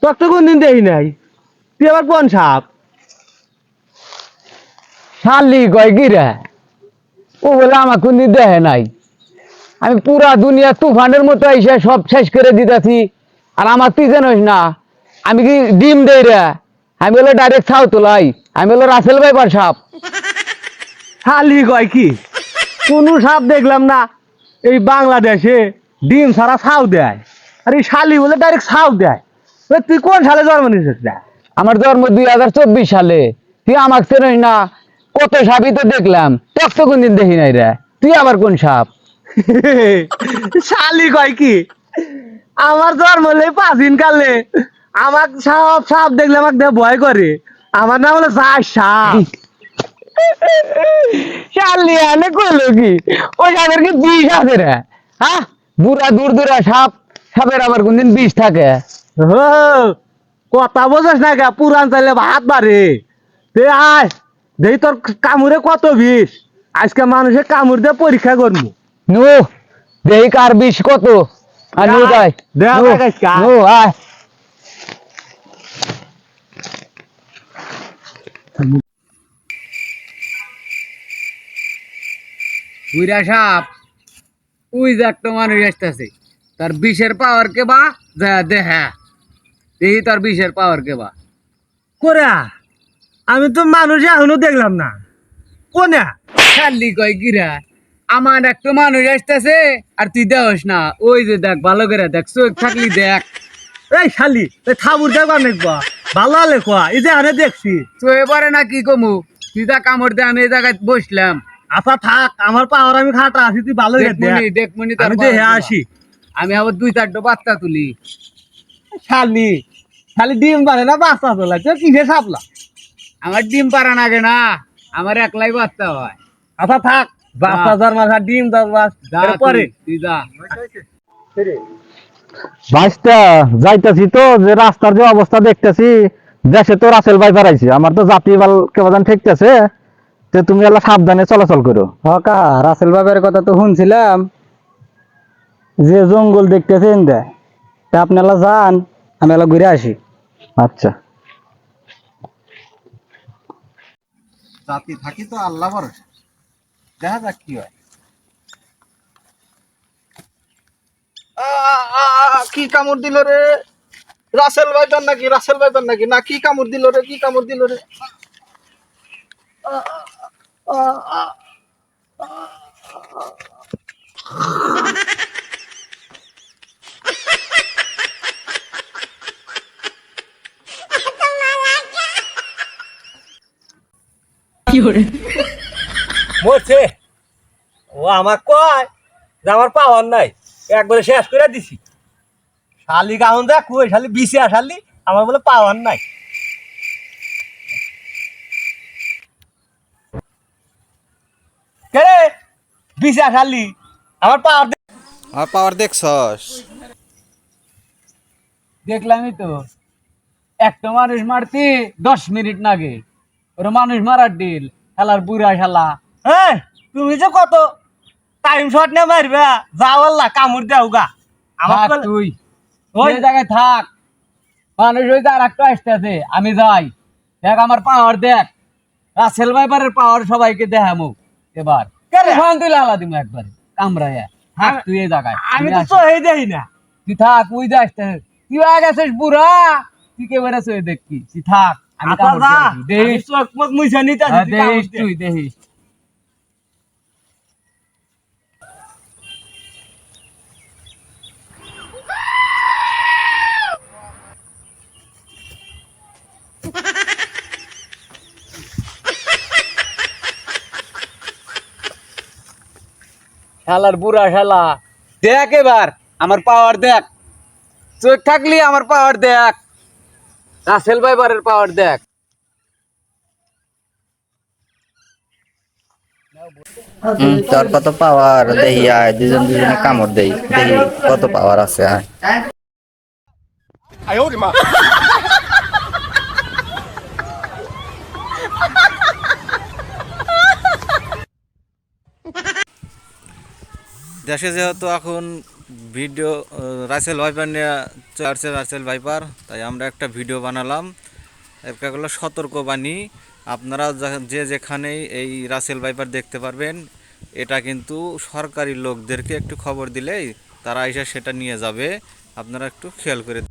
তোর তো কোনদিন দেখি নাই, তুই আবার কোন সাপ? শালি কয় কি রে? ও বলে আমার কোনদিন দেখে নাই। আমি পুরা দুনিয়া তুফানের মতো এসে সব শেষ করে দিতেছি, আর আমার তুই জানিস না আমি কি ডিম দেই রে? আমি বলে ডাইরেক্ট ছাউ তোলাই, আমি বলে রাসেল ভাইপার সাপ। শালি কয় কি? কোনো সাপ দেখলাম না এই বাংলাদেশে ডিম ছাড়া ছাউ দেয়, আর এই শালি বলে ডাইরেক্ট ছাউ দেয়। তুই কোন সালে জন্ম নিয়েছিস রে? আমার জন্ম 2024 সালে। তুই আমাকে চেনিস না? কত সাপই তো দেখলাম, তোর তো কোনদিন দেখি নাই রে। তুই আবার কোন সাপ? শালি কয় কি? আমার জন্ম হলে 5 দিন কালে আমার সব সাপ দেখলে আমাকে দেখে ভয় করে। আমার নাম হলো জার সাপ। শালি আনে কইলো কি? ওই সাপের কি বিষ আছে রে? হ্যাঁ, বুড়া দূর দূরা সাপ, সাপের আবার কোনদিন বিষ থাকে? ও, কথা বোঝাস না গা, পুরান চাইলে ভাত বাড়ে। তে আয় দেই তোর কামড়ে কত বিষ, আজকে মানুষের কামড় দিয়ে পরীক্ষা করবো। নু দেই কার বিষ কত? আর নু যাই দেয়া নু, লাগাইস কা? নু আয়। বুইরা সাপ, ওই যে একটা মানুষ আসতেছে, তার বিষের পাওয়ার কে বা যা দেখা দেখি তার বিষের পাওয়ার কে বা। করে আমি তো মানুষ এখনো দেখলাম না। কোনে? খালি কয় কিরা, আমার একটা মানুষ আসতেছে আর তুই দেওস না। ওই যে দেখ, ভালো করে দেখ, চোখ থাকলি দেখ। এই শালি থাবুর দেখবা নেকবা, ভালো হলে কোয়া, এই যে আরে দেখছি। চোখে পরে না কি কমু, তুই যা কামড় দে, আমি এই জায়গায় বসলাম। আচ্ছা থাক, আমার পাওয়ার আমি খাটা আছি, তুই ভালো করে দেখ। দেখমনি আমি দেখে আসি। আমি আবার 2-4টা বাচ্চা তুলি। শালি শালি ডিম পারে না বাচ্চা তোলা, তুই কিসে সাপলা? আমার ডিম পারান আগে না, আমার একলাই বাচ্চা হয়। আচ্ছা থাক, বাচ্চা জন্মাস আর ডিম জন্মাস পরে। তুই যা। ভাইস্তা যাইতাছি তো, যে রাস্তার যে অবস্থা দেখতেছি, দেশে তো রাসেল ভাই বাড়াইছে, আমার তো জাতি বাল কেমন ঠেকতেছে। যে তুমি এলা সাবধানে চলাচল করো। হকা রাসেল বাবের কথা তো শুনছিলাম, যে জঙ্গল দেখতেছেন দে, আপনারা যান, আমি এলা ঘুরে আসি। আচ্ছা। জাতি থাকি তো আল্লাহ ভরসা, দেখা যাক কি হয়। কি কামড় দিল রে? রাসেল ভাইপার নাকি? রাসেল ভাইপার নাকি? না কি কামড় দিল রে? কি কামড় দিল রে? মরছে ও, আমার কয় যে আমার পাওয়ার নাই, একবারে শেষ করে দিছি। শালি গাউন যা কই, শালি বিছে শালি আমার বলে পাওয়ার নাই। কে রে বিছে শালি আমার পাওয়ার? আর পাওয়ার দেখছস? দেখলামই তো, একটা মানুষ মারতি 10 মিনিট নাগে, ওরা মানুষ মারার ডিল, খেলার বুড়া শালা। হ্যাঁ, তুমি যে কত টাইম শট নিয়ে মারবে, যাও আল্লাহ কামড় দেও গা আমার থাক কলে- তুই ওই ওই জায়গায় থাক, মানুষ ওই আর একটা আসতেছে, আমি যাই। দেখ আমার পাওয়ার দেখ, রাসেল ভাইপারের পাওয়ার সবাইকে দেখামু এবার। কে রে? ওখান তুই লালা দিমু একবারে কামড়াইয়া। থাক তুই এই জায়গায়, আমি তো আসি। চোখেই দেখি না। তুই থাক, ওই যে আসতেছে, তুই আগে গেছিস বুড়া, তুই কে বেড়েছে দেখি, তুই থাক, আমি আচ্ছা কামড় যা, দিয়ে আসি। আমি দেখিস, চোখ মুখ মুছে নিতেছি, হ্যাঁ, তুই কামড় দেখিস দে। তুই দেখিস। শালার বুড়া শালা, দেখ এবার আমার পাওয়ার দেখ, চোখ থাকলি আমার পাওয়ার দেখ, রাসেল ভাইপারের পাওয়ার দেখ। তোর কত পাওয়ার দেখি আয়, দুজন দুজনে কামড় দেই, দেখি কত পাওয়ার আছে আয়। দেশে যেহেতু এখন ভিডিও রাসেল ভাইপার নিয়ে চলছে, রাসেল ভাইপার, তাই আমরা একটা ভিডিও বানালাম। একটা হলো সতর্কবাণী, আপনারা যে যেখানেই এই রাসেল ভাইপার দেখতে পারবেন, এটা কিন্তু সরকারি লোকদেরকে একটু খবর দিলেই তারা এসে সেটা নিয়ে যাবে, আপনারা একটু খেয়াল করে